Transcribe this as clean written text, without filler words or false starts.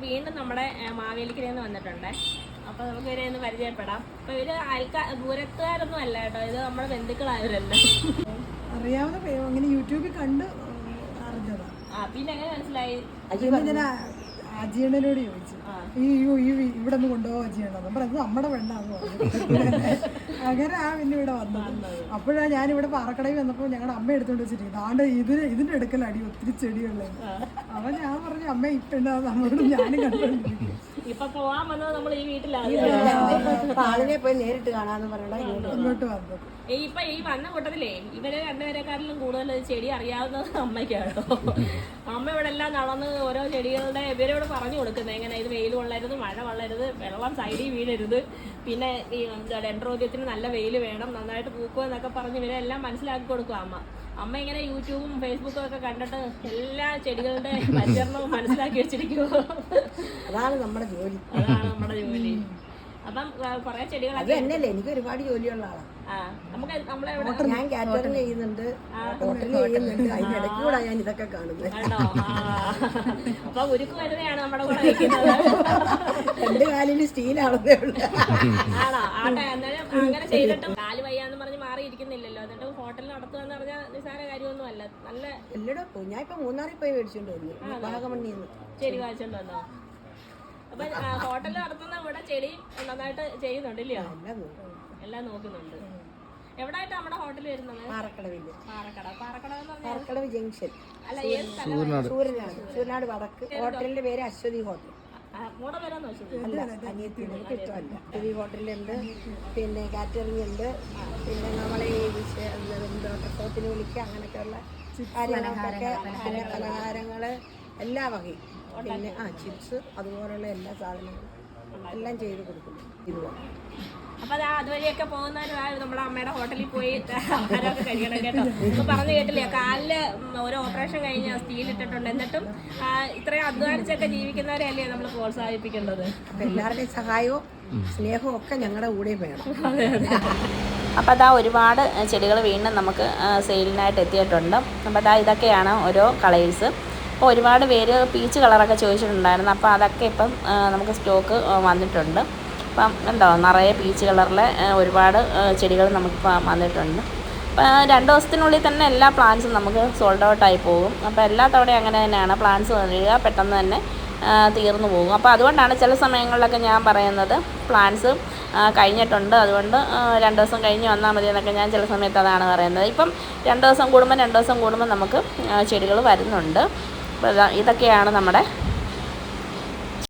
വീണ്ടും നമ്മുടെ മാവേലിക്കരയിൽ നിന്ന് വന്നിട്ടുണ്ട്. അപ്പോൾ നമുക്ക് ഇവരെ ഒന്ന് പരിചയപ്പെടാം. അപ്പോൾ ഇവര് ദൂരത്തുകാരൊന്നും അല്ല കേട്ടോ, ഇത് നമ്മുടെ ബന്ധുക്കളായവരല്ല. അറിയാവുന്ന അങ്ങനെ യൂട്യൂബിൽ കണ്ട് അറിഞ്ഞതാ. പിന്നെ എങ്ങനെ മനസ്സിലായി? അജിയണ്ണനോട് ചോദിച്ചു, ഈ ഇവിടെ ഒന്ന് കൊണ്ടുപോകാൻ അജിയണ്ണ പറഞ്ഞത് നമ്മുടെ പെണ്ണാന്ന് പറഞ്ഞു. അങ്ങനെ പിന്നെ ഇവിടെ വന്നത്. അപ്പോഴാണ് ഞാനിവിടെ പാറക്കടയിൽ വന്നപ്പോൾ ഞങ്ങളുടെ അമ്മ എടുത്തോണ്ട് വെച്ചിരിക്കുന്നത്. ആണ്ട് ഇതിന്റെ അടുക്കലടി ഒത്തിരി ചെടിയുള്ളത്. അപ്പൊ ഞാൻ പറഞ്ഞു, അമ്മ ഈ പെണ്ണാ നമ്മളോട് ഞാനും കണ്ടുകൊണ്ടിരിക്കും. ഇപ്പൊ പോവാൻ വന്നത് നമ്മൾ ഈ വീട്ടിലാണ്. ആളിനെ പോയി നേരിട്ട് കാണാന്ന് പറഞ്ഞാൽ ഇങ്ങോട്ട് വന്നത്. ഇപ്പൊ ഈ വന്ന കൂട്ടത്തിലേ ഇവരെ രണ്ടുപേരെക്കാട്ടിലും കൂടുതൽ ചെടി അറിയാവുന്നത് അമ്മയ്ക്കാട്ടോ. അമ്മ ഇവിടെ എല്ലാം നടന്ന് ഓരോ ചെടികളുടെ ഇവരോട് പറഞ്ഞു കൊടുക്കുന്നത് എങ്ങനെ ഇത് വെയിൽ കൊള്ളരുത്, മഴ കൊള്ളരുത്, വെള്ളം സൈഡിൽ വീഴരുത്, പിന്നെ ഈ ഡെൻഡ്രോബിയത്തിന് നല്ല വെയിൽ വേണം, നന്നായിട്ട് പൂക്കുക എന്നൊക്കെ പറഞ്ഞ് ഇവരെല്ലാം മനസ്സിലാക്കി കൊടുക്കും അമ്മ. അമ്മ ഇങ്ങനെ യൂട്യൂബും ഫേസ്ബുക്കും ഒക്കെ കണ്ടിട്ട് എല്ലാ ചെടികളുടെ പരിചരണവും മനസ്സിലാക്കി വെച്ചിരിക്കുമോ. അതാണ് നമ്മുടെ ജോലി. അപ്പം കുറെ ചെടികൾ എനിക്ക് ഒരുപാട് ജോലിയുള്ള ആളാണ്. ഞാൻ കാറ്ററിംഗ് ചെയ്യുന്നുണ്ട്, ഹോട്ടൽ ചെയ്യുന്നുണ്ട്, അതിന്റെ ഇടയ്ക്ക് കൂടെ ഞാൻ ഇതൊക്കെ കാണുന്നത്. അപ്പൊ ഉരുക്ക് വരുന്നതാണ് നമ്മുടെ കൂടെ വയ്ക്കുന്നത്. 2 കാലിന് സ്റ്റീലാണതേ ഉള്ളു. ആണോ? ആട്ടെ, എന്നാലും അങ്ങനെ ചെയ്തിട്ടും കാല് വയ്യാന്ന് പറഞ്ഞ് മാറിയിരിക്കുന്നില്ലല്ലോ. എന്നിട്ട് ഹോട്ടലിൽ നടത്തുകയെന്ന് പറഞ്ഞാൽ നിസ്സാര കാര്യമൊന്നും അല്ല. നല്ല എല്ലായിടും പോയി. ഞാൻ ഇപ്പൊ 3 പോയി മേടിച്ചോണ്ട് വന്നു, വാഗമണ്ണിന്ന് ചെടി വാങ്ങിച്ചോണ്ട് വന്നോ? അപ്പൊ ഹോട്ടലിൽ നടത്തുന്ന ഇവിടെ ചെടി നന്നായിട്ട് ചെയ്യുന്നുണ്ടല്ലോ, എല്ലാം നോക്കുന്നുണ്ട്. എവിടായിട്ട് നമ്മുടെ ഹോട്ടൽ വരുന്നത്? പാറക്കടവ് ജംഗ്ഷൻ. അല്ല, ഏത് സ്ഥലം? സൂര്യനാട് വടക്ക്. ഹോട്ടലിന്റെ പേര് അശ്വതി ഹോട്ടൽ. മൂടെ പേരാന്ന് വെച്ചത് അല്ല, അനിയത്തിന് എനിക്ക് ഇഷ്ടമല്ല. അശ്വതി ഹോട്ടലുണ്ട്, പിന്നെ കാറ്ററിംഗ് ഉണ്ട്, പിന്നെ നമ്മളെ ഈ റിസോർട്ടിന് വിളിക്കുക, അങ്ങനെയൊക്കെയുള്ള കാര്യങ്ങളൊക്കെ, പിന്നെ പലഹാരങ്ങള് എല്ലാ വകയും, പിന്നെ ചിപ്സ് അതുപോലുള്ള എല്ലാ സാധനങ്ങളും എല്ലാം ചെയ്ത് കൊടുക്കുന്നു. അപ്പൊ അതുവഴിയൊക്കെ പോകുന്നവരും നമ്മുടെ അമ്മയുടെ ഹോട്ടലിൽ പോയി ആഹാരമൊക്കെ കഴിക്കണം കേട്ടോ. ഇപ്പൊ പറഞ്ഞു കേട്ടില്ലേ, കാലില് ഒരു ഓപ്പറേഷൻ കഴിഞ്ഞ സ്റ്റീൽ ഇട്ടിട്ടുണ്ട്, എന്നിട്ടും ഇത്രയും അധ്വാനിച്ചൊക്കെ ജീവിക്കുന്നവരെയല്ലേ നമ്മൾ പ്രോത്സാഹിപ്പിക്കേണ്ടത്. എല്ലാവരുടെയും സഹായവും സ്നേഹവും ഒക്കെ ഞങ്ങളുടെ കൂടെ വേണം. അപ്പോൾ അതാ ഒരുപാട് ചെടികൾ വീണ്ടും നമുക്ക് സെയിലിനായിട്ട് എത്തിയിട്ടുണ്ട്. അപ്പോൾ അതാ ഇതൊക്കെയാണ് ഓരോ കളേഴ്സ്. അപ്പോൾ ഒരുപാട് പേര് പീച്ച് കളറൊക്കെ ചോദിച്ചിട്ടുണ്ടായിരുന്നു. അപ്പോൾ അതൊക്കെ ഇപ്പം നമുക്ക് സ്റ്റോക്ക് വന്നിട്ടുണ്ട്. അപ്പം ഉണ്ടോ, നിറയെ പീച്ച് കളറിലെ ഒരുപാട് ചെടികൾ നമുക്കിപ്പോൾ വന്നിട്ടുണ്ട്. അപ്പോൾ 2 ദിവസത്തിനുള്ളിൽ തന്നെ എല്ലാ പ്ലാന്റ്സും നമുക്ക് സോൾഡ് ഔട്ടായി പോകും. അപ്പോൾ എല്ലാ തവണയും അങ്ങനെ തന്നെയാണ്, പ്ലാന്റ്സ് വരിക പെട്ടെന്ന് തന്നെ തീർന്നു പോകും. അപ്പോൾ അതുകൊണ്ടാണ് ചില സമയങ്ങളിലൊക്കെ ഞാൻ പറയുന്നത് പ്ലാന്റ്സ് കഴിഞ്ഞിട്ടുണ്ട്, അതുകൊണ്ട് 2 ദിവസം കഴിഞ്ഞ് വന്നാൽ മതി എന്നൊക്കെ ഞാൻ ചില സമയത്ത് അതാണ് പറയുന്നത്. ഇപ്പം 2 ദിവസം കൂടുമ്പോൾ നമുക്ക് ചെടികൾ വരുന്നുണ്ട്. അപ്പോൾ ഇതൊക്കെയാണ് നമ്മുടെ